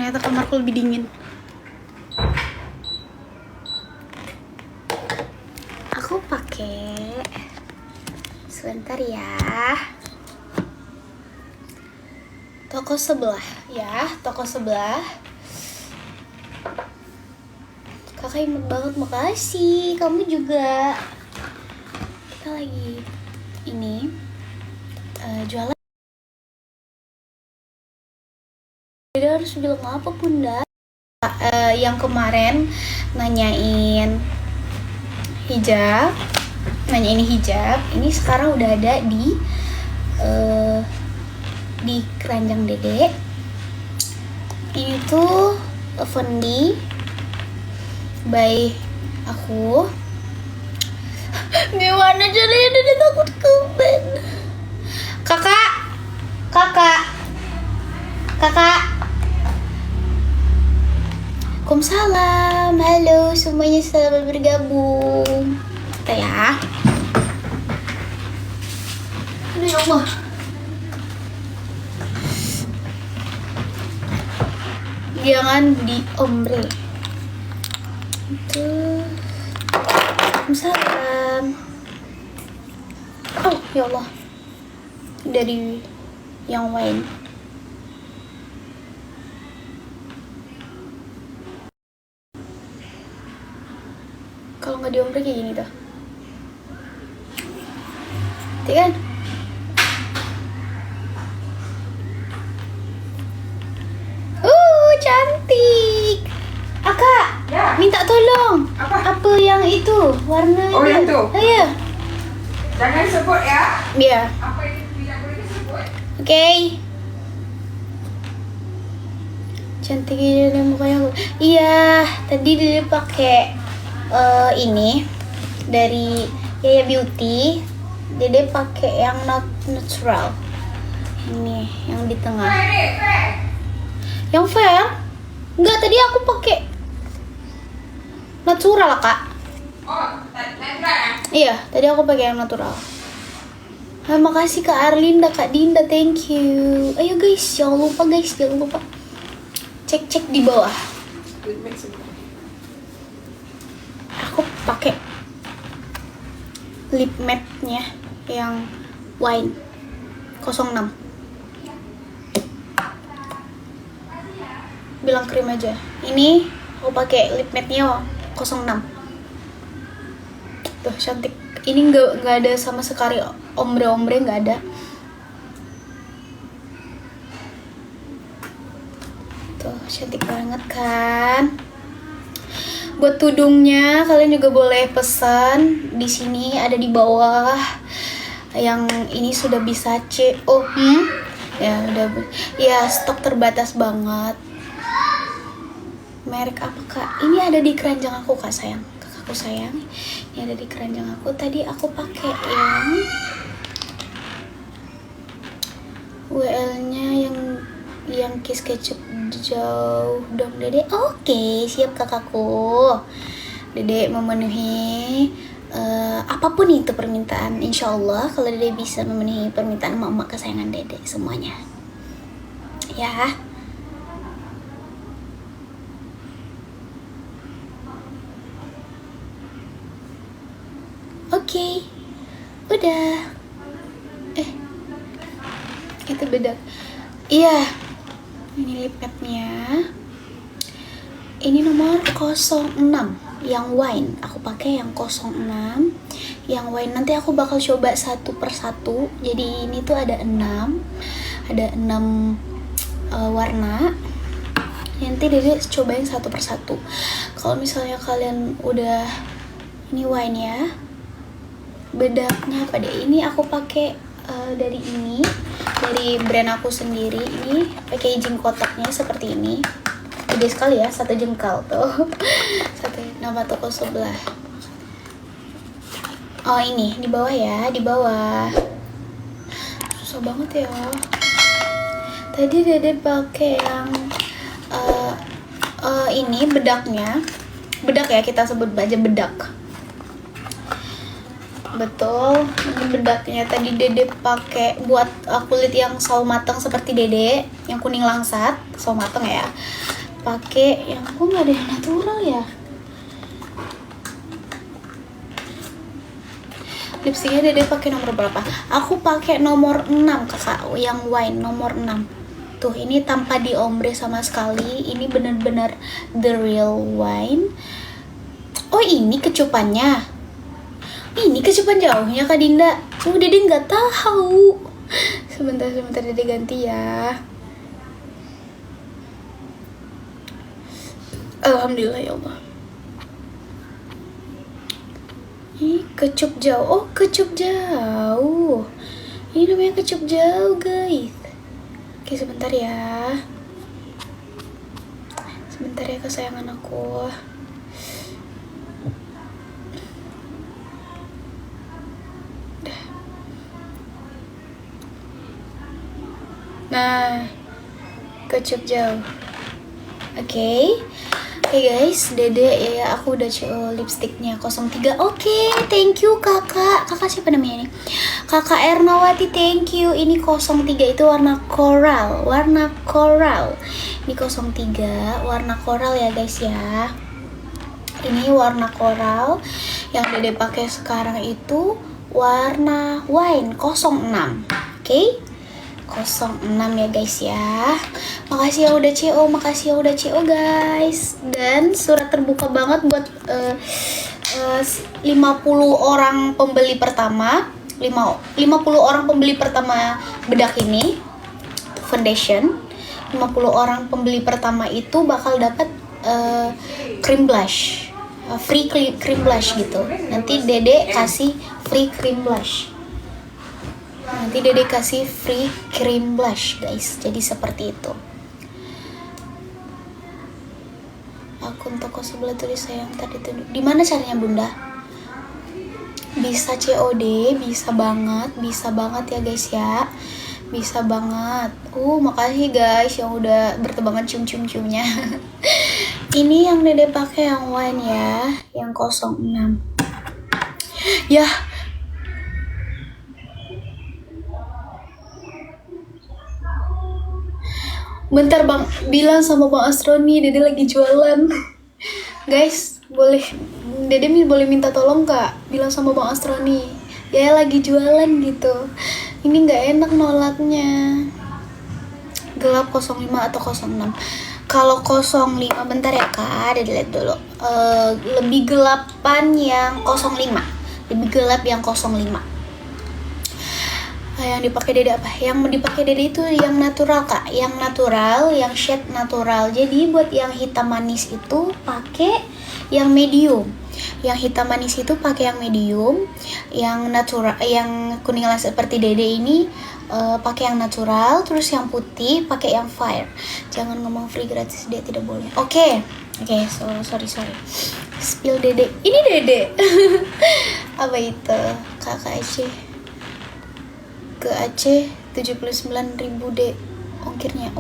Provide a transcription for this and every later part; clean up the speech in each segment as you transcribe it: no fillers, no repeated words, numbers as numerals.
Ternyata kamarku lebih dingin. Aku pakai sebentar ya. Toko sebelah ya, toko sebelah. Kakak imut banget, makasih. Kamu juga. Kita lagi ini jualan. Jadi harus bilang apa bunda? Yang kemarin nanyain hijab, ini sekarang udah ada di keranjang Dede. Ini tuh Fendi by aku. Gimana caranya Dede takut keben? Kakak. Waalaikumsalam, halo semuanya, selamat bergabung. Kita ya. Aduh ya Allah. Jangan diombre. Itu. Waalaikumsalam. Oh ya Allah. Dari yang lain. Kalau nggak diombre kayak gini tuh. Tuh kan? Cantik. Akak, ya. Minta tolong. Apa yang itu? Warna Oh, yang itu? Oh ya. Jangan sebut ya. Iya. Apa yang tidak boleh disebut? Oke. Cantik ini mukanya. Iya, tadi dia pakai ini dari Yaya Beauty. Dede pakai yang natural. Ini yang di tengah. Yang fair? Enggak, tadi aku pakai natural, Kak. Oh, natural ya? Iya, tadi aku pakai yang natural. Makasih Kak Arlinda, Kak Dinda, thank you. Ayo guys, jangan lupa guys, jangan lupa. Cek di bawah. Aku pakai lip matte-nya yang wine 06. Bilang krim aja. Ini aku pakai lip matte-nya 06. Tuh cantik. Ini nggak ada sama sekali ombre nggak ada. Tuh cantik banget kan. Buat tudungnya kalian juga boleh pesan di sini, ada di bawah. Yang ini sudah bisa CO. Ya udah. Ya stok terbatas banget. Merek apa Kak? Ini ada di keranjang aku Kak sayang. Kakakku sayang. Ini ada di keranjang aku. Tadi aku pakai yang WL-nya yang kiss ketchup jauh dong Dede. Oke, siap kakakku. Dede memenuhi apapun itu permintaan. Insya Allah kalau Dede bisa memenuhi permintaan mama kesayangan Dede semuanya. Ya. Oke, udah. Itu bedak. Iya, ini lip matte-nya. Ini nomor 06 yang wine. Aku pakai yang 06. Yang wine nanti aku bakal coba satu persatu. Jadi ini tuh ada 6. Ada 6 warna. Nanti Dede cobain satu persatu. Kalau misalnya kalian udah ini wine ya. Bedaknya apa deh? Ini aku pakai dari brand aku sendiri. Ini packaging kotaknya seperti ini. Gede sekali ya, 1 jengkal tuh. Nama toko sebelah. Oh ini di bawah ya, di bawah. Susah banget ya. Tadi Dede pakai yang ini bedaknya. Bedak ya, kita sebut aja bedak. Betul, ini bedaknya tadi Dede pakai buat kulit yang sawo mateng seperti Dede, yang kuning langsat, sawo mateng ya. Pakai yang kok nggak ada yang natural ya. Lipstiknya Dede pakai nomor berapa? Aku pakai nomor 6 kakak, yang wine nomor 6. Tuh ini tanpa diombre sama sekali, ini bener-bener the real wine. Oh ini kecupannya. Ini kecupan jauhnya Kak Dinda. Dede nggak tahu. Sebentar Dede ganti ya. Alhamdulillah ya Allah. Ini kecup jauh. Oh kecup jauh. Ini namanya kecup jauh guys. Oke sebentar ya. Sebentar ya kesayangan aku. Nah, kecup jauh. Oke, guys, Dede ya aku udah coba lipstiknya 03. Oke, thank you kakak. Kakak siapa namanya ini? Kakak Ernawati, thank you. Ini 03 itu warna coral. Ini 03 warna coral ya guys ya. Ini warna coral. Yang Dede pakai sekarang itu warna wine 06. Oke. 06 ya guys ya. Makasih ya udah CO guys. Dan surat terbuka banget buat 50 orang pembeli pertama. 50 orang pembeli pertama bedak ini foundation. 50 orang pembeli pertama itu bakal dapat cream blush. Free cream blush gitu. Nanti Dede kasih free cream blush. Guys. Jadi seperti itu. Akun toko sebelah tulis sayang tadi tuh. Di mana caranya Bunda? Bisa COD, bisa banget ya guys ya. Bisa banget. Makasih guys yang udah bertebangan cium-cium-ciumnya. Ini yang Dede pakai yang wine ya, yang 06. Ya. Bentar Bang, bilang sama Bang Astroni Dede lagi jualan. Guys, Dede boleh minta tolong Kak, bilang sama Bang Astroni ya lagi jualan gitu. Ini nggak enak nolaknya. Gelap 05 atau 06. Kalau 05 bentar ya Kak, Dede lihat dulu. Lebih gelapan yang 05. Lebih gelap yang 05. Yang dipakai Dede apa? Yang dipakai Dede itu yang natural Kak, yang natural, yang shade natural. Jadi buat yang hitam manis itu pakai yang medium. Yang hitam manis itu pakai yang medium. Yang natural, yang kuning seperti Dede ini pakai yang natural. Terus yang putih pakai yang fire. Jangan ngomong free gratis Dede, tidak boleh. Oke, sorry. Spill Dede. Ini Dede. Apa itu? Kakak Ece. Ke Aceh 79.000 dek ongkirnya.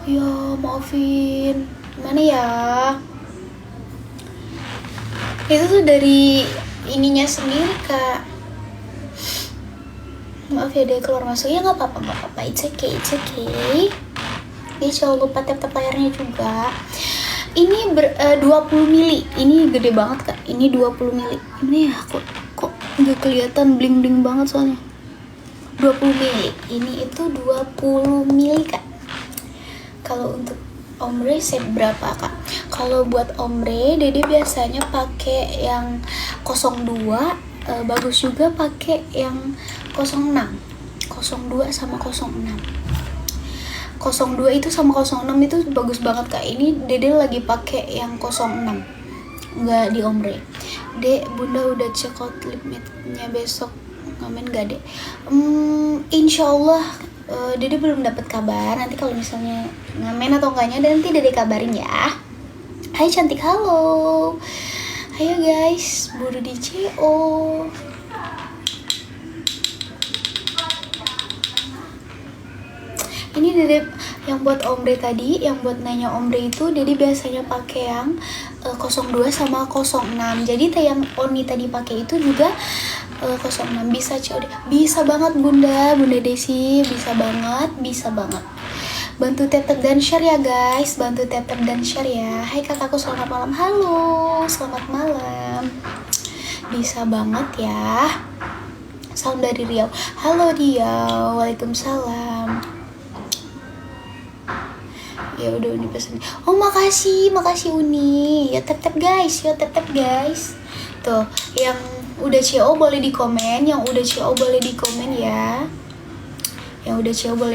Ya maafin. Mana ya? Itu tuh dari ininya sendiri Kak. Maaf ya deh keluar masuk. Ya nggak apa-apa. It's okay. Ya jangan lupa tap layarnya juga. Ini 20 mili. Ini gede banget Kak. Ini 20 mili. Ini ya kok nggak kelihatan bling banget soalnya. 20 mili. Ini itu 20 mili Kak. Kalau untuk ombre set berapa Kak? Kalau buat ombre Dede biasanya pakai yang 02. Bagus juga pakai yang 06. 02 sama 06. 02 itu sama 06 itu bagus banget Kak. Ini Dede lagi pakai yang 06. Nggak di ombre. Dek, Bunda udah check out lip matte-nya besok. Ngamen gak deh? Insya Allah Dede belum dapat kabar. Nanti kalau misalnya ngamen atau enggaknya nanti Dede kabarin ya. Hai cantik, halo. Ayo guys, buru di CO. Ini Dede yang buat Ombre tadi, yang buat nanya Ombre itu Dede biasanya pakai yang 02 sama 06. Jadi yang Oni tadi pakai itu juga 06. Bisa COD. Bisa banget Bunda Desi, bisa banget. Bantu tetep dan share ya guys, bantu tetep dan share ya. Hai kakakku, selamat malam. Halo, selamat malam. Bisa banget ya. Salam dari Riau. Halo Riau, waalaikumsalam. Ya udah Uni pesen. Oh makasih Uni. Ya tap guys, Tuh, yang udah CO boleh di komen, ya. Yang udah CO boleh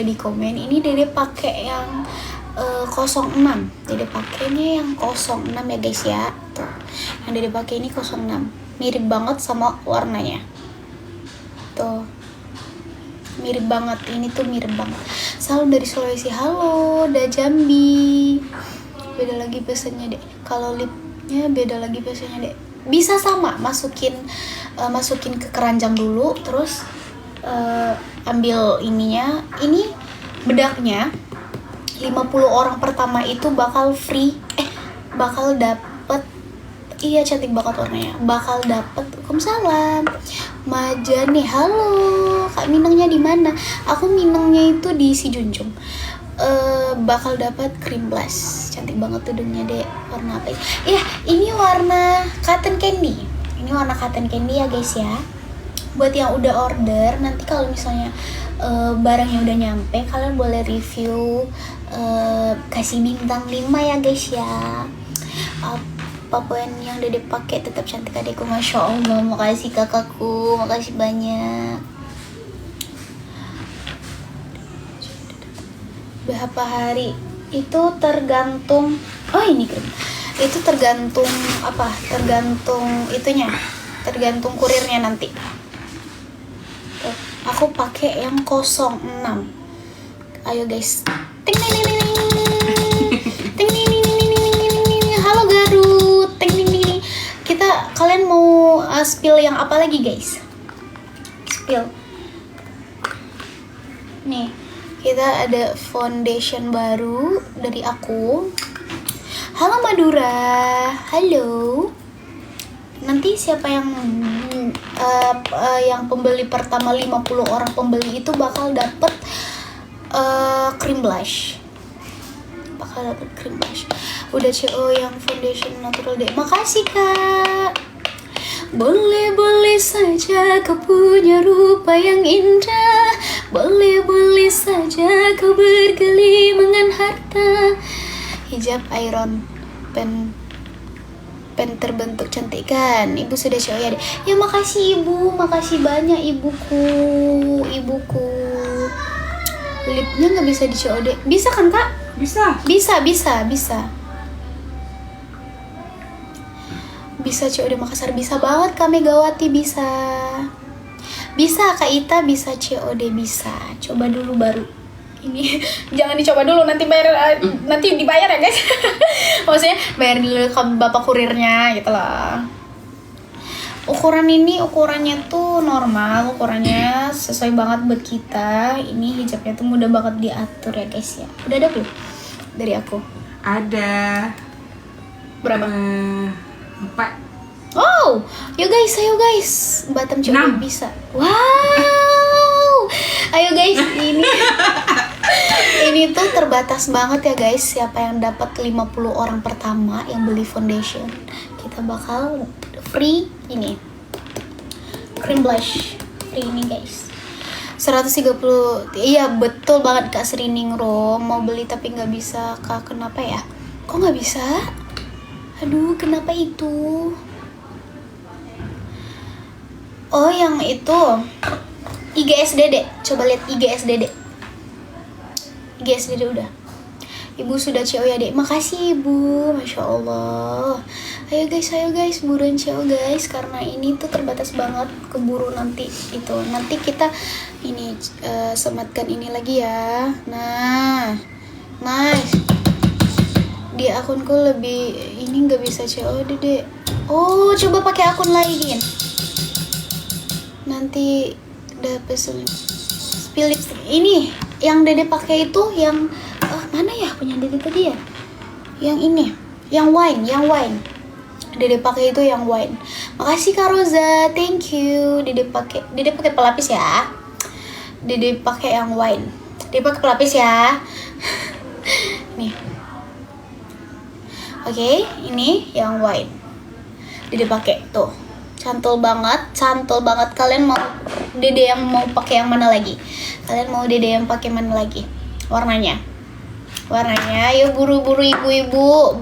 di komen. Ini Dede pakai yang 06. Dede pakainya yang 06 ya guys ya. Tuh. Yang Dede pakai ini 06. Mirip banget sama warnanya. Tuh. Mirip banget, ini tuh mirip banget. Salam dari Sulawesi. Halo, Jambi. Beda lagi pesennya dek. Kalau lipnya beda lagi pesennya dek. Bisa sama, masukin ke keranjang dulu, terus ambil ininya. Ini bedaknya 50 orang pertama itu bakal free. Bakal dapet. Iya cantik banget warnanya. Bakal dapet. Waalaikumsalam. Majani, halo. Kak Minangnya di mana? Aku Minangnya itu di Si Junjung. Bakal dapat cream blush. Cantik banget tuh dunia deh. Warna apa itu? Iya, ini warna cotton candy. Ini warna cotton candy ya guys ya. Buat yang udah order, nanti kalau misalnya barangnya udah nyampe, kalian boleh review, kasih bintang 5 ya guys ya. Apapun yang Dede pakai tetap cantik adekku. Masya Allah, makasih kakakku, makasih banyak. Berapa hari itu tergantung. Oh ini kan, itu tergantung apa? Tergantung itunya, tergantung kurirnya nanti. Tuh, aku pakai yang 06. Ayo guys, ting ting ting ting ting ting ting. Halo Garut, ting ting ting. Kalian mau spill yang apa lagi guys? Spill. Nih, kita ada foundation baru dari aku. Halo Madura, halo. Nanti siapa yang pembeli pertama 50 orang pembeli itu bakal dapet cream blush. Udah CO yang foundation natural deh. Makasih kak. Boleh saja kau punya rupa yang indah. Boleh saja kau bergelimangan harta. Hijab iron pen terbentuk cantik kan. Ibu sudah CO ya deh. Ya makasih ibu, makasih banyak ibuku. Lipnya nggak bisa di CO deh. Bisa kan kak? Bisa. Bisa COD Makassar, bisa banget Kak Megawati, bisa Kak Ita, bisa COD, bisa. Coba dulu baru. Ini jangan dicoba dulu, nanti dibayar ya guys. Maksudnya bayar dulu ke bapak kurirnya gitu lah. Ukurannya tuh normal, ukurannya sesuai banget buat kita. Ini hijabnya tuh mudah banget diatur ya guys ya. Udah ada belum dari aku? Ada. Berapa? 4. Oh, ayo guys, Batam coba 6. bisa. Wow, ayo guys, ini tuh terbatas banget ya guys. Siapa yang dapat 50 orang pertama yang beli foundation, kita bakal free ini cream blush free ini guys. 130. Iya betul banget Kak Srining Rom. Mau beli tapi nggak bisa Kak, kenapa ya? Kok nggak bisa? Aduh, kenapa itu? Oh, yang itu IGSDD. Coba lihat IGSDD. IGSDD udah. Ibu sudah CO ya, Dek. Makasih, Ibu. Masya Allah. Ayo guys, buruan CO guys. Karena ini tuh terbatas banget. Keburu nanti itu. Nanti kita ini sematkan ini lagi ya. Nah, nice. Di akunku lebih ini nggak bisa COD deh. Oh, coba pakai akun lain. Nanti udah pesen spill lipstick ini. yang Dede pakai itu yang mana ya punya Dede tadi ya? Yang ini, yang wine. Dede pakai itu yang wine. Makasih Kak Roza, thank you. Dede pakai pelapis ya. Dede pakai yang wine. Dede pakai pelapis ya. Nih. Oke, ini yang wine. Dede pakai tuh. Cantul banget. Kalian mau Dede yang mau pakai yang mana lagi? Kalian mau Dede yang pakai mana lagi? Warnanya, yuk buru-buru ibu-ibu,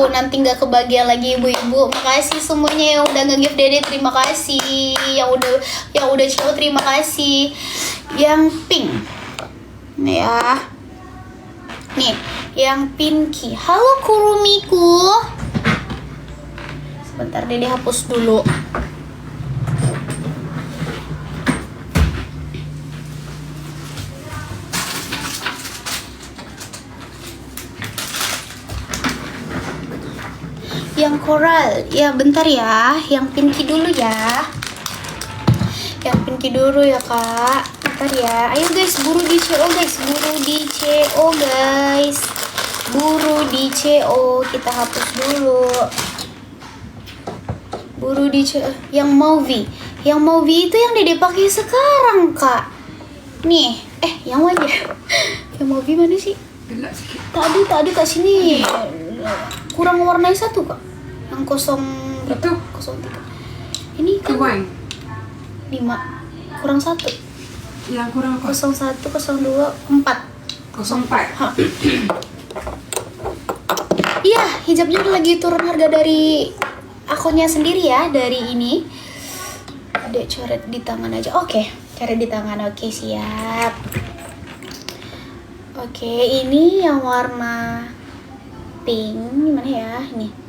nanti nggak kebagian lagi ibu-ibu. Makasih semuanya yang udah nge-gift Dede, terima kasih. Yang udah show, terima kasih. Yang pink, nih ya, nih, yang pinky. Halo Kurumiku. Sebentar Dede hapus dulu. Yang coral, ya bentar ya. Yang pinky dulu ya. Yang pinky dulu ya kak. Bentar ya. Ayo guys, buru di CO guys. Buru di CO. Kita hapus dulu. Buru di CO. Yang mauve. Yang mauve itu yang Dede pakai sekarang kak. Nih, yang mana? Yang mauve mana sih? Tadi kak sini. Kurang warnanya satu kak. Yang 03. Ini kan 5. Kurang 1. Yang kurang 01, 02, 4. 04. Iya, hijabnya lagi turun harga dari akunnya sendiri ya, dari ini. Dek coret di tangan aja. Oke, coret di tangan. Oke, siap. Oke, ini yang warna pink. Gimana ya? Ini.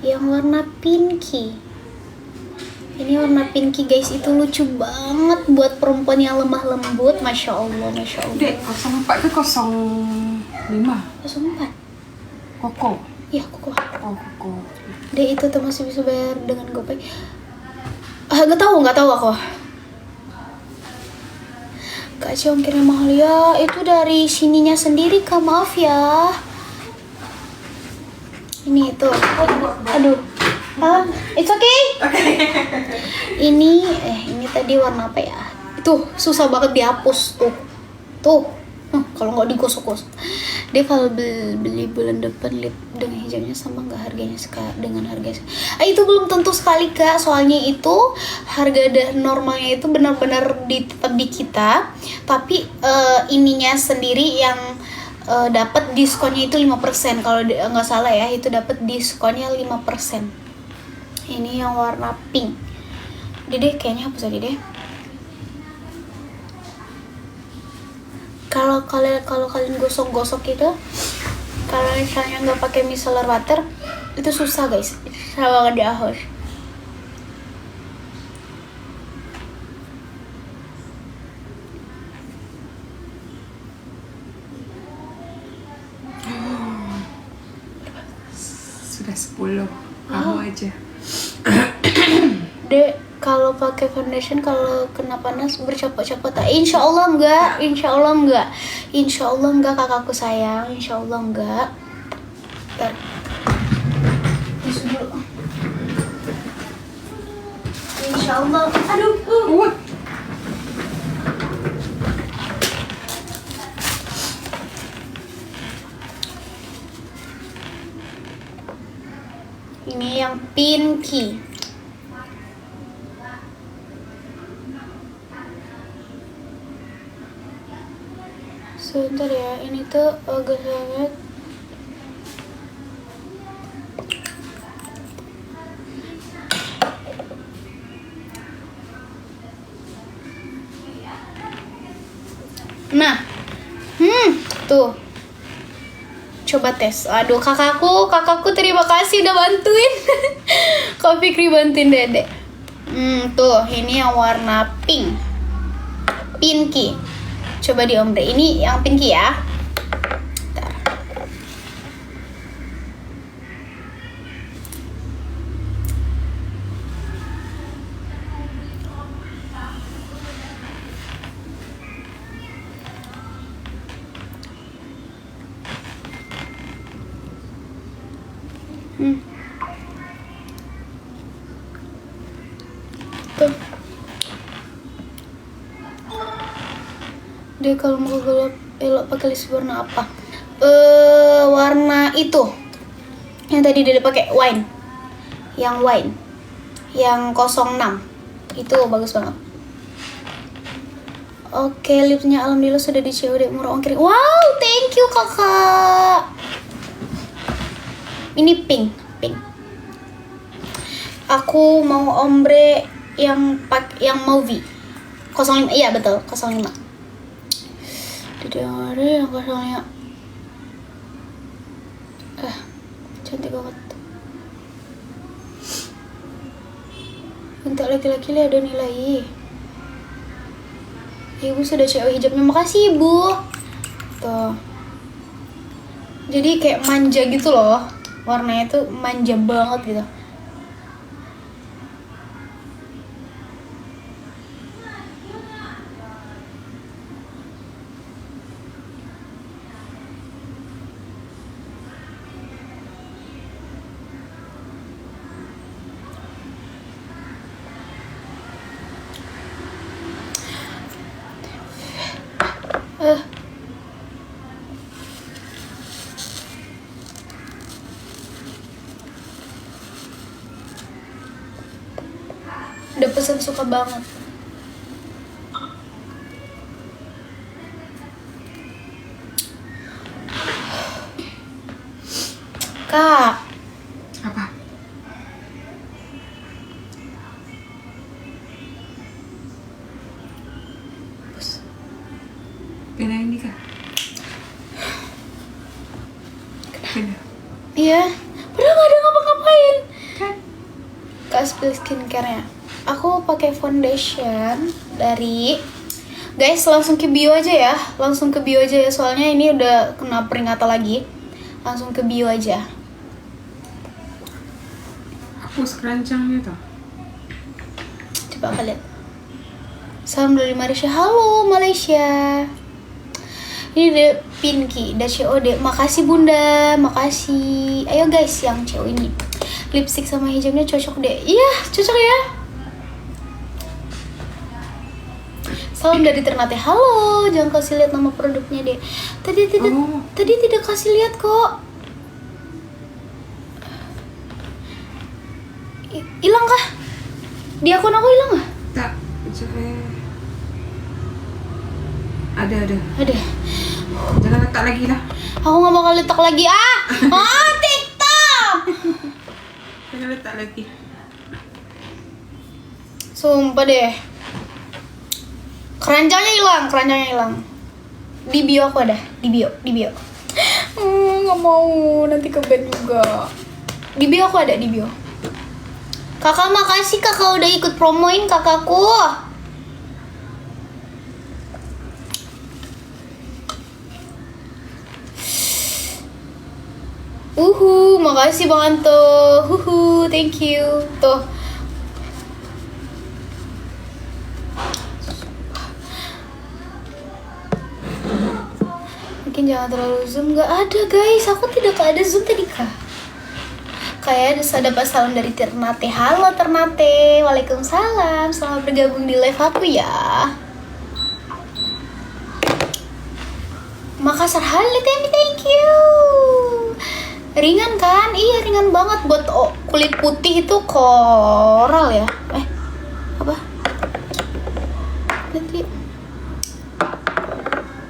Yang warna pinky. Ini warna pinky guys, itu lucu banget buat perempuan yang lemah lembut. Masya Allah. Dek, 04 ke 05? 04. Koko. Iya, Koko. Oh, Koko. Dek, itu tuh masih bisa bayar dengan GoPay. Gak tahu aku. Kak Ci, ongkirnya mahal ya. Itu dari sininya sendiri kak, maaf ya. Ini itu. Aduh. It's okay. Ini tadi warna apa ya? Tuh, susah banget dihapus tuh. Kalau nggak digosok-gosok. Dia kalau beli bulan depan lip dengan hijabnya sama nggak harganya dengan harga itu belum tentu sekali kak, soalnya itu harga normalnya itu benar-benar tetap di kita, tapi ininya sendiri yang dapat diskonnya itu 5%. Kalau nggak salah ya, itu dapat diskonnya 5%. Ini yang warna pink. Dede kayaknya hapus aja deh. Kalau kalian gosok-gosok itu, kalau misalnya nggak pakai micellar water, itu susah guys, susah banget dihapus. Sudah 10. Kamu aja. Dek, kalau pakai foundation kalau kena panas bercopot-copot tak? Insya Allah enggak. Insya Allah enggak kakakku sayang. Insya Allah enggak. Bentar. Tisu dulu. Insya Allah. Aduh. Ini yang pinky. Sebentar ya, ini tuh agak sangat. Nah, tuh. Coba tes. Aduh, kakakku terima kasih udah bantuin. Kak Fikri bantuin Dede. Tuh, ini yang warna pink. Pinky. Coba di ombre. Ini yang pinky ya. Bentar. Tuh. Dia kalau mau gelap elok pakai list warna apa? Warna itu. Yang tadi dia pakai wine. Yang wine. Yang 06. Itu bagus banget. Oke, lipsnya alhamdulillah sudah di COD murah ongkir. Wow, thank you kakak. Ini pink. Aku mau ombre yang mauve 05. Iya betul, 05. Tidak ada yang 05. Cantik banget. Untuk laki-laki ada nilai. Ibu sudah CO hijabnya, makasih ibu. Tuh. Jadi kayak manja gitu loh. Warnanya tuh manja banget gitu. Udah pesen suka banget. Kak, Apa? Kena ini kah? Kena. iya, padahal gak ada ngapa-ngapain. Kan? Kak, spill skincare-nya. Aku pakai foundation dari, guys, langsung ke bio aja ya. Soalnya ini udah kena peringatan lagi. Langsung ke bio aja. Hapus keranjangnya tuh. Coba kalian lihat. Salam dari Malaysia. Halo Malaysia. Ini deh Pinky dari COD. Makasih bunda, makasih. Ayo guys yang cewek ini. Lipstick sama hijabnya cocok deh. Iya cocok ya. Salam dari Ternate. Halo, jangan kasih lihat nama produknya deh. Tadi tidak kasih lihat kok. Hilang kah? Di akun aku hilang kah? Tak. Ada. Ada. Jangan letak lagi lah. Aku nggak bakal letak lagi. TikTok. Jangan letak lagi. Sumpah deh. Keranjangnya hilang. Di bio aku ada. Di bio. Nggak mau, nanti ke-ban juga. Di bio aku ada, di bio. Kakak makasih kakak udah ikut promoin kakakku. Makasih Bang Anto. Thank you. Tuh. Mungkin jangan terlalu zoom. Gak ada guys, aku tidak ada zoom tadi kak. Kayak ada salam dari Ternate. Halo Ternate. Waalaikumsalam. Selamat bergabung di live aku ya. Makassar, halo thank you. Ringan kan? Iya ringan banget. Buat kulit putih itu koral ya. Apa? Nanti.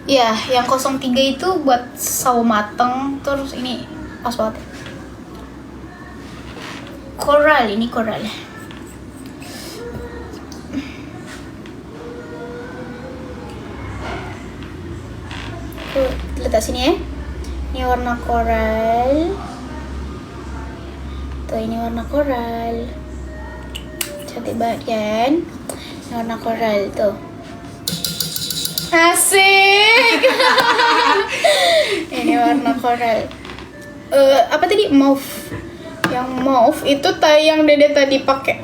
Ya, yang 03 itu buat sawo mateng. Terus ini pas banget. Koral, ini koral. Letak sini ya. Ini warna koral. Tuh ini warna koral. Cantik banget kan? Ini warna koral tuh. Asik. Ini warna koral. Apa tadi? Mauve. Yang mauve itu yang Dede tadi pakai.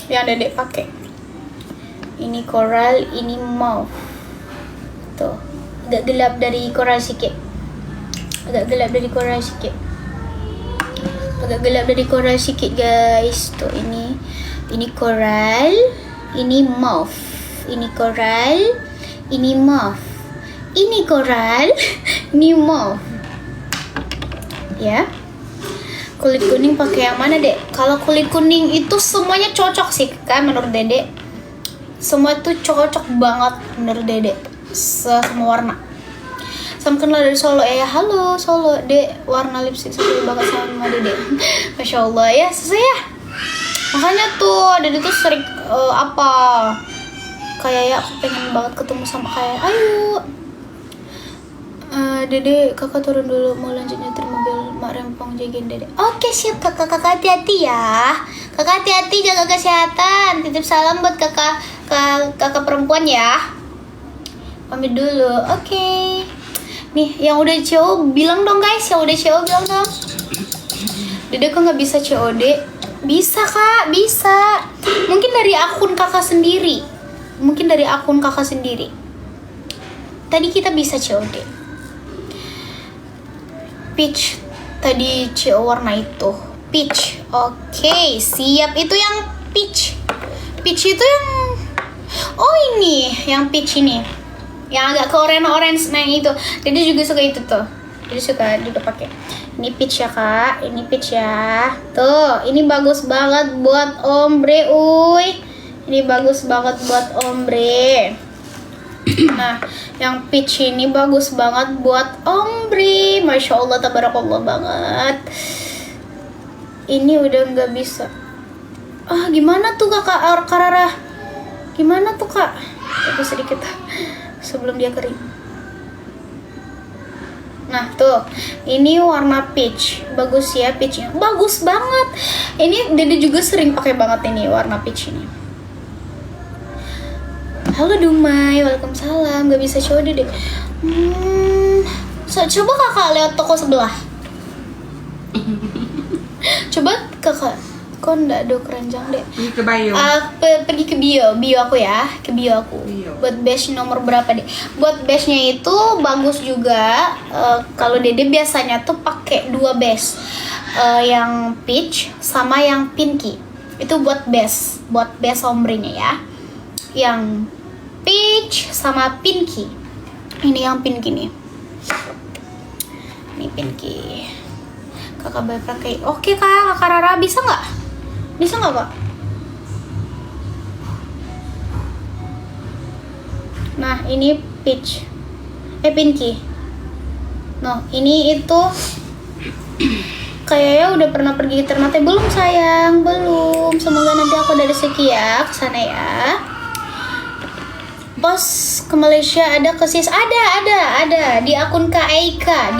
Yang Dede pakai. Ini koral, ini mauve. Tuh. Agak gelap dari koral sedikit. agak gelap dari coral sedikit guys. Tuh ini coral, ini mauve, ini coral, ini mauve, ini coral, ini mauve. Ya. Kulit kuning pakai yang mana, Dek? Kalau kulit kuning itu semuanya cocok sih kan menurut Dede. Semua tuh cocok banget menurut Dede. Semua warna. Salam kenal dari Solo ya. Halo Solo, Dek. Warna lipstick sesuai banget sama Dede. Masya Allah ya, sesuai ya. Makanya tuh Dede tuh sering kayak ya aku pengen banget ketemu sama kayak ayo. Dede, kakak turun dulu mau lanjut nyetir mobil mak rempong jagain Dede. Oke siap kakak hati-hati ya. Kakak hati-hati jaga kesehatan. Titip salam buat kakak perempuan ya. Pamit dulu. Oke. Nih, yang udah CO bilang dong guys, yang udah CO bilang dong. Dede kok nggak bisa COD? Bisa kak, bisa. Mungkin dari akun kakak sendiri. Tadi kita bisa COD. Peach tadi CO warna itu. Peach. Oke, siap. Itu yang peach. Peach itu yang ini, yang peach ini. Yang agak ke orange nah yang itu. Jadi juga suka itu tuh. Jadi suka juga pakai. Ini peach ya kak, ini peach ya. Tuh, ini bagus banget buat ombre, uy. Ini bagus banget buat ombre. Nah, yang peach ini bagus banget buat ombre. Masya Allah, tabarakallah banget. Ini udah nggak bisa. Gimana tuh kakak Karara? Gimana tuh kak? Aku sedikit sebelum dia kering. Nah tuh, ini warna peach, bagus ya peachnya, bagus banget. Ini Dede juga sering pakai banget ini warna peach ini. Halo Dumai, waalaikumsalam. Gak bisa coba Dede. Coba kakak lihat toko sebelah. Coba kakak. Kok nggak ada keranjang deh? Pergi ke bio. Pergi ke bio aku ya, ke bio aku. Buat batch nomor berapa deh? Buat batchnya itu bagus juga. Kalau Dede biasanya tuh pakai 2 batch, yang peach sama yang pinky. Itu buat batch ombrenya ya. Yang peach sama pinky. Ini yang pinky nih. Ini pinky. Kakak boleh pakai. Oke kakak Rara, bisa nggak? Bisa nggak kak? Nah ini peach, pinky. Nah ini itu kayaknya udah pernah pergi ke Ternate belum sayang? Belum. Semoga nanti aku ada rezeki ya kesana ya. Bos ke Malaysia ada ke sis? Ada di akun Kak Eika,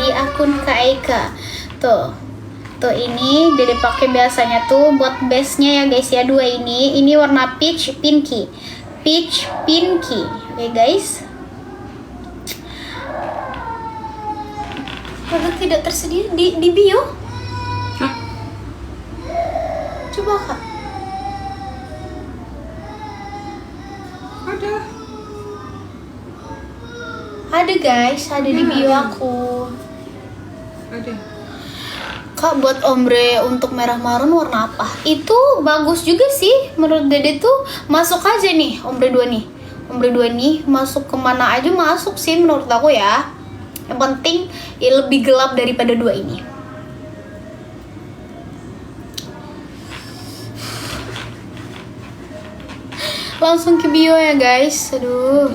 Tuh ini Dede pakai biasanya tuh buat base-nya ya guys ya, 2 ini. Ini warna peach pinky. Oke guys. Produk tidak tersedia di bio. Hah? Coba kak. Ada guys, ada di bio aku. Ada. Kak buat ombre untuk merah marun warna apa? Itu bagus juga sih menurut Dede tuh, masuk aja nih ombre 2 nih. Ombre 2 nih masuk kemana aja masuk sih menurut aku ya. Yang penting ya lebih gelap daripada 2 ini. Langsung ke bio ya guys. Aduh.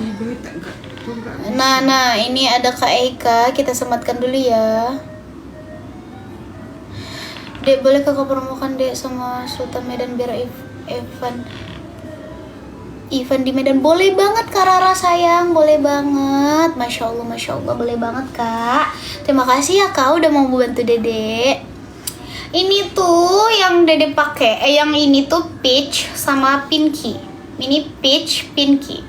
Nah ini ada Kak Eka, kita sematkan dulu ya. Dek, boleh kakak promokan Dek sama Sultan Medan biar event di Medan? Boleh banget Kak Rara sayang, boleh banget. Masya Allah, boleh banget Kak. Terima kasih ya Kak udah mau bantu Dede. Ini tuh yang Dede pakai, yang ini tuh peach sama pinky. Ini peach pinky.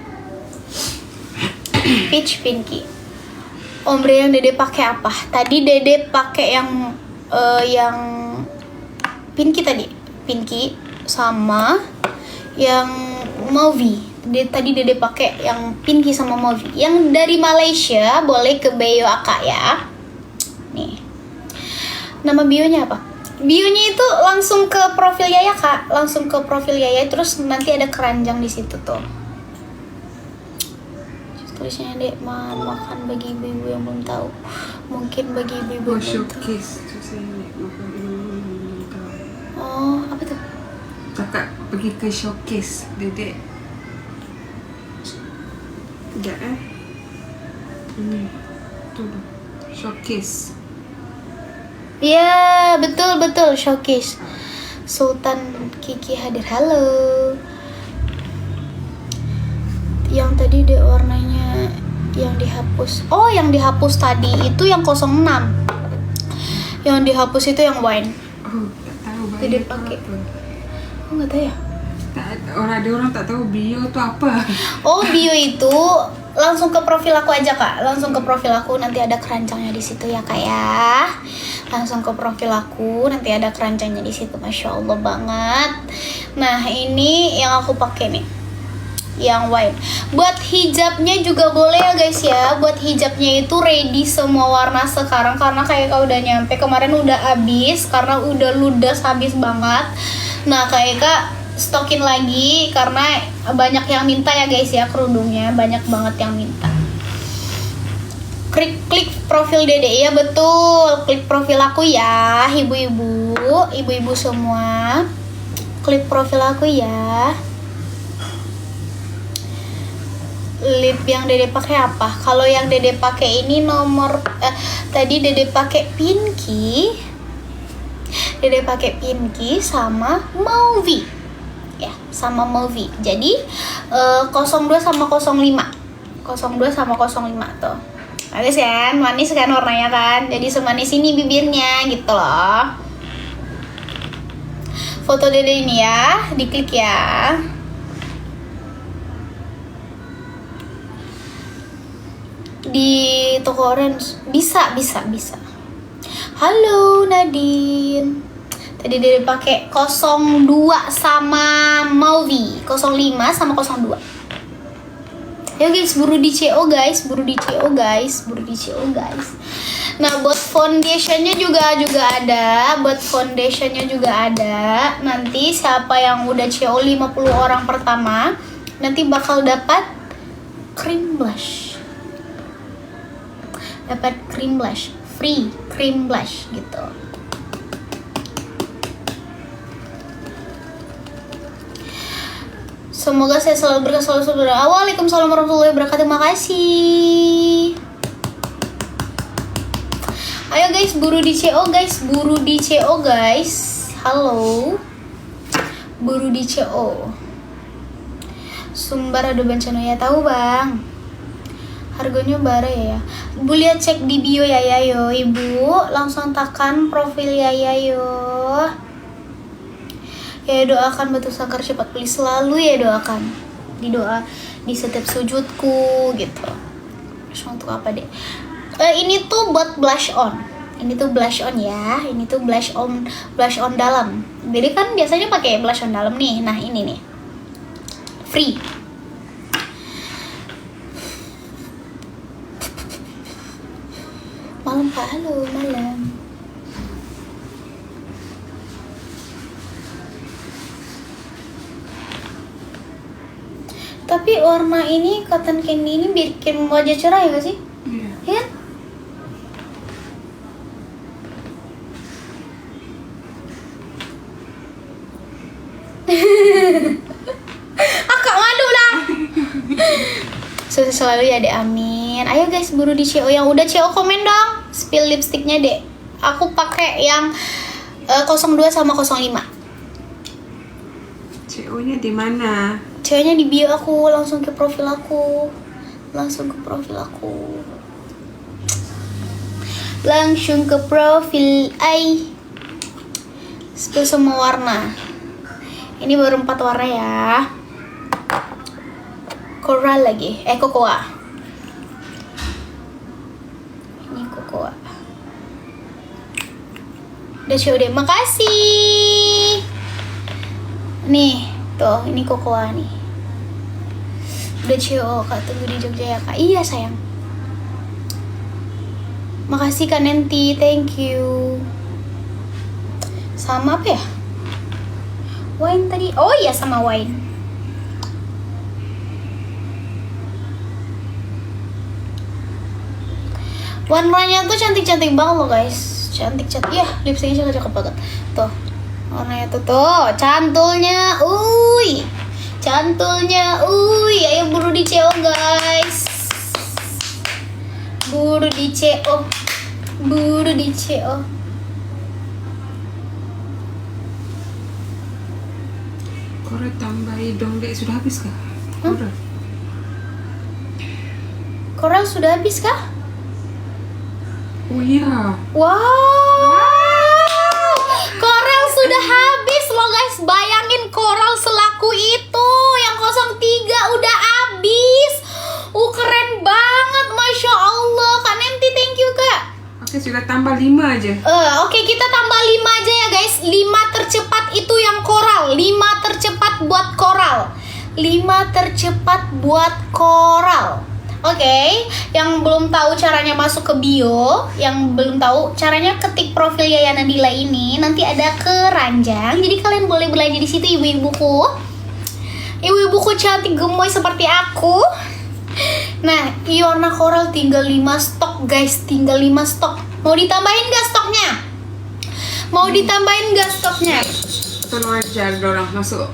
Ombre yang Dede pakai apa? Tadi Dede pakai yang pinky tadi, pinky sama yang mauve. Tadi Dede pakai yang pinky sama mauve. Yang dari Malaysia boleh ke bio Aka ya. Nih. Nama bionya apa? Bionya itu langsung ke profil Yaya Kak, langsung ke profil Yaya, terus nanti ada keranjang di situ tuh. Tulisnya Dek, makan bagi ibu-ibu yang belum tahu. Mungkin bagi ibu-ibu Oh, yang belum tahu. showcase. Tu saya nak makan belum tahu. Oh, apa tuh? Kakak pergi ke showcase, Dedek. Sekejap Ini. Tu. Showcase. Ya, betul showcase. Sultan Kiki hadir. Halo. Yang tadi deh warnanya yang dihapus. Oh, yang dihapus tadi itu yang 06. Yang dihapus itu yang wine. Oh, tak tahu Dedek bio tu pakai. apa. Oh, nggak tahu ya. Ada orang tak tahu bio tu apa. Oh, bio itu langsung ke profil aku aja Kak. Langsung ke profil aku, nanti ada keranjangnya di situ ya Kak ya. Langsung ke profil aku, nanti ada keranjangnya di situ. Masya Allah banget. Nah, ini yang aku pakai nih, yang white. Buat hijabnya juga boleh ya guys ya. Buat hijabnya itu ready semua warna sekarang, karena kayak kau udah nyampe kemarin udah habis karena udah ludes habis banget. Nah, kayak Kak stokin lagi karena banyak yang minta ya guys ya, kerudungnya banyak banget yang minta. Klik profil Dede ya, betul, klik profil aku ya ibu-ibu semua, klik profil aku ya. Lip yang Dede pakai apa? Kalau yang Dede pakai ini nomor tadi Dede pakai pinky. Dede pakai pinky sama mauve. Ya, sama mauve. Jadi 02 sama 05. 02 sama 05 tuh. Bagus kan? Manis kan warnanya kan? Jadi semanis ini bibirnya gitu loh. Foto Dede ini ya, diklik ya. Di toko orange bisa. Halo Nadine. Tadi Dede pakai 02 sama mauve, 05 sama 02. Ya guys, buru di CO guys. Nah, buat foundationnya juga ada. Nanti siapa yang udah CO 50 orang pertama nanti bakal dapat cream blush. Free cream blush gitu. Semoga saya selalu berkah, selalu saudara. Waalaikumsalam warahmatullahi wabarakatuh. Makasih. Ayo guys, buru di CO guys. Halo. Buru di CO. Sumber ada bencana ya, tahu bang. Harganya bara ya. Ibu lihat cek di bio ya yo. Ibu langsung tekan profil ya yo. Ya doakan Batu Sangkar cepat pulih selalu ya, doakan. Didoa di setiap sujudku gitu. Terus untuk apa deh? Ini tuh buat blush on. Ini tuh blush on ya. Ini tuh blush on dalam. Jadi kan biasanya pakai blush on dalam nih. Nah, ini nih. Free. Malam Kak, halo, malam. Tapi warna ini, cotton candy ini bikin wajah cerah ya gak sih? Iya. Ya? Akak malu lah. Sukses selalu ya Dek, amin. Ayo guys, buru di CO. Yang udah CO komen dong. Spill lipstiknya Dek. Aku pakai yang 02 sama 05. CO-nya di mana? CO-nya di bio aku, langsung ke profil aku. Langsung ke profil ai. Spill semua warna. Ini baru 4 warna ya. Coral lagi, cocoa. Ini cocoa. Udah COD, makasih. Nih, tuh, ini cocoa nih. Udah CO, Kak, tunggu di Jogja ya Kak. Iya sayang. Makasih Kak Nenti, thank you. Sama apa ya? Wine tadi. Oh iya, sama wine. Warnanya tuh cantik-cantik banget loh guys. Cantik-cantik. Ya, lipstiknya cakep banget. Tuh. Warnanya tuh. Cantulnya. Cantulnya. Ayo buru di CO guys. Buru di CO. Buru di CO. Korang tambahin dong dek, sudah habis kah? Korang. Korang sudah habis kah? Oh iya. Wow. Korang sudah habis loh guys. Bayangin Korang selaku itu yang 03 udah habis. Keren banget, Masya Allah. Kak Nemti, thank you Kak. Oke, sudah tambah 5 aja. Oke, kita tambah 5 aja ya guys. 5 tercepat itu yang koral. 5 tercepat buat koral. 5 tercepat buat koral. Oke, yang belum tahu caranya masuk ke bio, yang belum tahu caranya ketik profil Yaya Nadila ini, nanti ada keranjang. Jadi kalian boleh belanja di situ ibu-ibuku. Ibu-ibuku cantik gemoy seperti aku. Nah, ini warna koral tinggal 5 stok guys, tinggal 5 stok. Mau ditambahin gak stoknya? Mau ditambahin gak stoknya? Tolong ajar dorang masuk.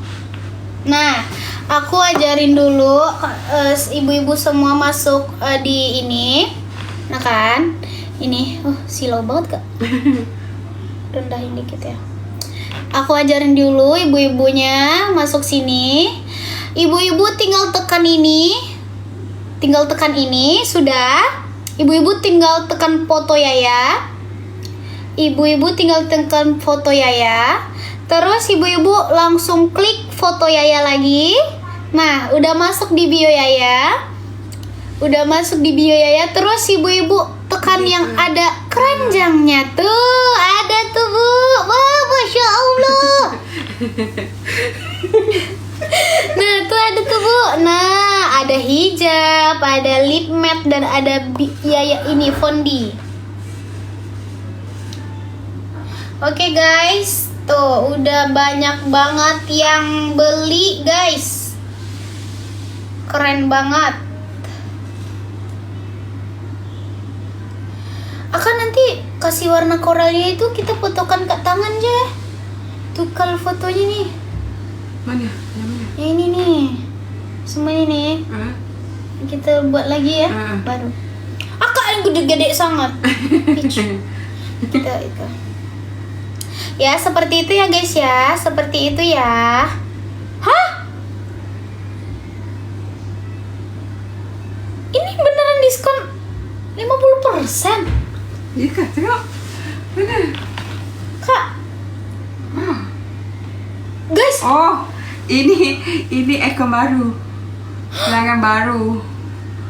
Nah, aku ajarin dulu ibu-ibu semua masuk di ini. Nah kan, ini silau banget Kak. Rendahin dikit ya. Aku ajarin dulu ibu-ibunya masuk sini. Ibu-ibu tinggal tekan ini. Tinggal tekan ini, sudah. Ibu-ibu tinggal tekan foto Yaya. Ibu-ibu tinggal tekan foto Yaya. Terus ibu-ibu langsung klik foto Yaya lagi. Nah, udah masuk di bio Yaya. Udah masuk di bio Yaya. Terus ibu-ibu tekan yang ada keranjangnya. Tuh, ada tuh Bu. Wah, Masya Allah. Nah, tuh ada tuh Bu. Nah, ada hijab, ada lip matte, dan ada Yaya ini fondi. Oke guys, tuh udah banyak banget yang beli guys. Keren banget. Akan nanti kasih warna koralnya itu kita fotokan ke tangan aja. Tuh kalau fotonya nih. Mana? Yang mana? Yang ini nih. Semua ini. Kita buat lagi ya. Baru. Akak yang gede-gede sangat. Kita itu. Ya, seperti itu ya guys ya. Seperti itu ya. Hah? Ini beneran diskon 50%? Iya Kak, tengok. Mana? Kak. Guys. Oh, ini ekor baru. Pelanggan baru.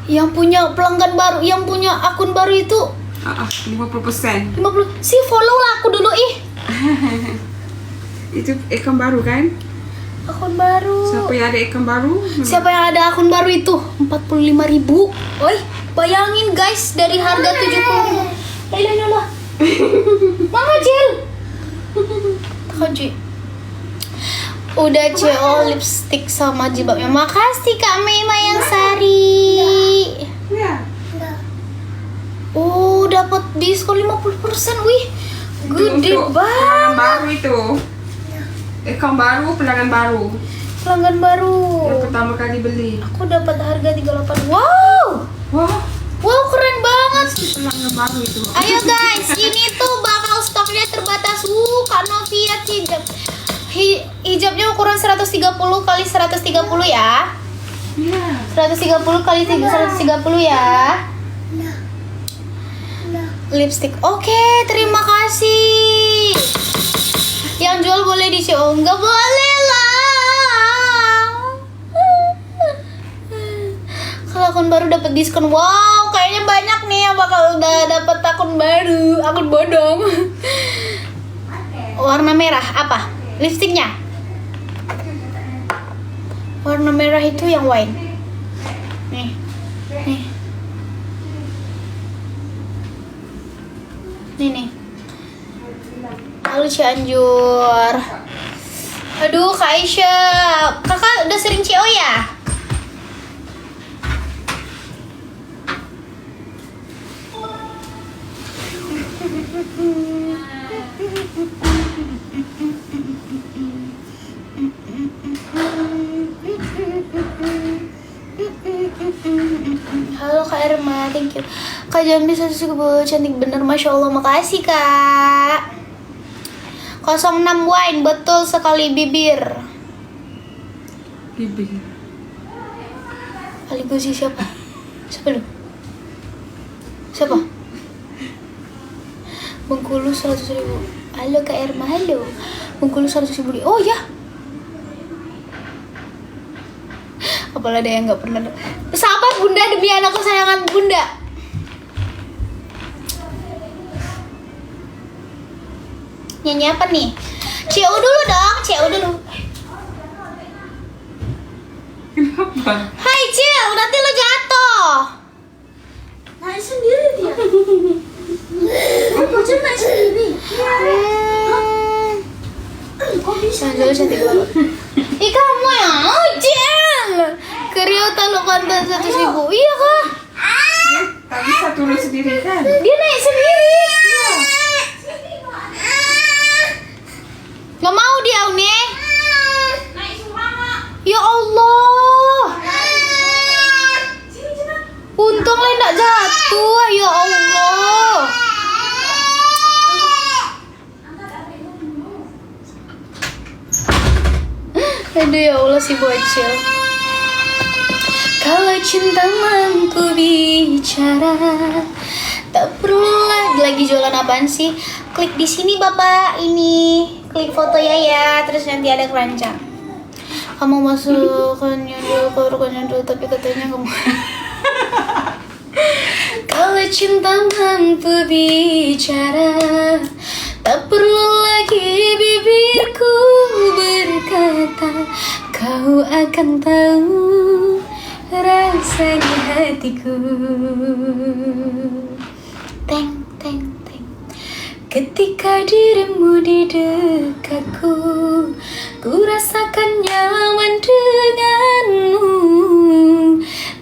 Yang punya pelanggan baru, yang punya akun baru itu 50%. 50. Si follow lah aku dulu ih. Itu akun baru kan? Akun baru. Siapa yang ada akun baru? Siapa yang ada akun baru itu? 45.000. Oi, bayangin guys, dari harga 70. Lah. Mama Cil. Kaji. Udah CO lipstick sama jilbabnya. Makasih Kak Mei Mayangsari. Ya. Oh, dapat diskon 50%. Wih, gede Pelanggan banget. baru itu. Akun baru, pelanggan baru. Pelanggan baru. Yang pertama kali beli. Aku dapat harga 38. Wow. Wah, Wow, keren banget. pelanggan baru itu. Ayo guys, ini tuh bakal stoknya terbatas. Kak Novia hijab. Hijabnya ukuran 130 kali 130 ya. Iya. 130 kali 130 ya. Lipstick. Oke, terima kasih. Yang jual boleh di show. Enggak boleh lah. Kalau akun baru dapat diskon. Wow, kayaknya banyak nih yang bakal udah dapat akun baru. Akun bodong. Warna merah apa? Lipstiknya. Warna merah itu yang wine. Nih. Nih nih. Lu Cianjur. Aduh Kak Aisyah, kakak udah sering CO ya? Halo Kak Irma, thank you. Kak Jambi satu cantik bener, Masya Allah, makasih Kak. 06 wine, betul sekali bibir. Bibir. Ali Gozi siapa? Siapa lu? Siapa? Bengkulu 100.000. Halo Kak Irma, halo. Bengkulu 100.000. Oh ya. Apalah ada yang nggak pernah. Sabar Bunda, demi anak kesayangan Bunda. Nyanyi apa nih? CO dulu dong, CO dulu. Kenapa? Hai Cil, nanti lo jatuh. Naik sendiri dia. Bocil naik sendiri. Kok bisa? Sanjol cantik banget. Ih kamu yang Cil. Kerio taluk kantan 100.000. Iya kah? Tak bisa turun sendiri kan? Dia naik sendiri. Gak mau dia Une. Ya Allah. Untung lah nggak jatuh. Ya Allah. Aduh ya Allah si bocil. Kalau cinta mampu bicara, tak perlu lagi jualan apaan sih? Klik di sini Bapak, ini klik foto ya, terus nanti ada keranjang. Kamu masuk nyundul, tapi katanya kamu. Kalau cinta mampu bicara, tak perlu lagi bibirku berkata, kau akan tahu rasa di hatiku. Teng, teng, teng. Ketika dirimu di dekatku, ku rasakan nyaman denganmu.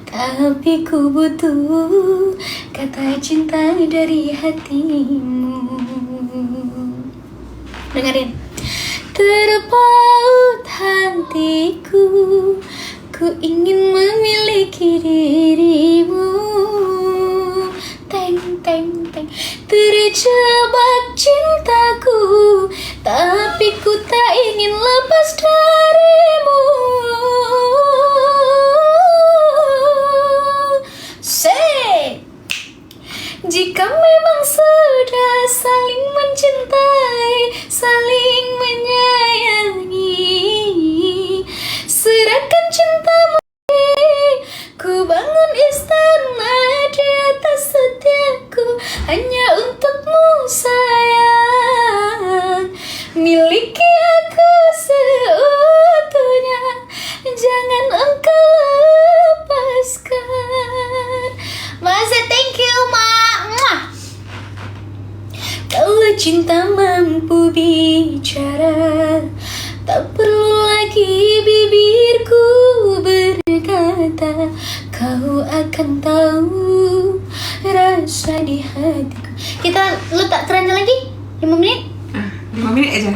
Tapi ku butuh kata cinta dari hatimu. Dengerin. Terpaut hatiku, ku ingin memiliki dirimu. Teng, teng, teng. Terjebak cintaku, tapi ku tak ingin lepas darimu. Say, jika memang sudah saling mencintai, saling menyayangi, serahkan cintamu. Ku bangun istana di atas setiaku hanya untukmu sayang. Miliki aku seutuhnya, jangan engkau lepaskan. Masa thank you Mak. Mwah. Kalau cinta mampu bicara, tak perlu lagi bibirku berkata, kau akan tahu rasa di hatiku. Kita letak keranjang lagi 5 menit. 5 menit aja.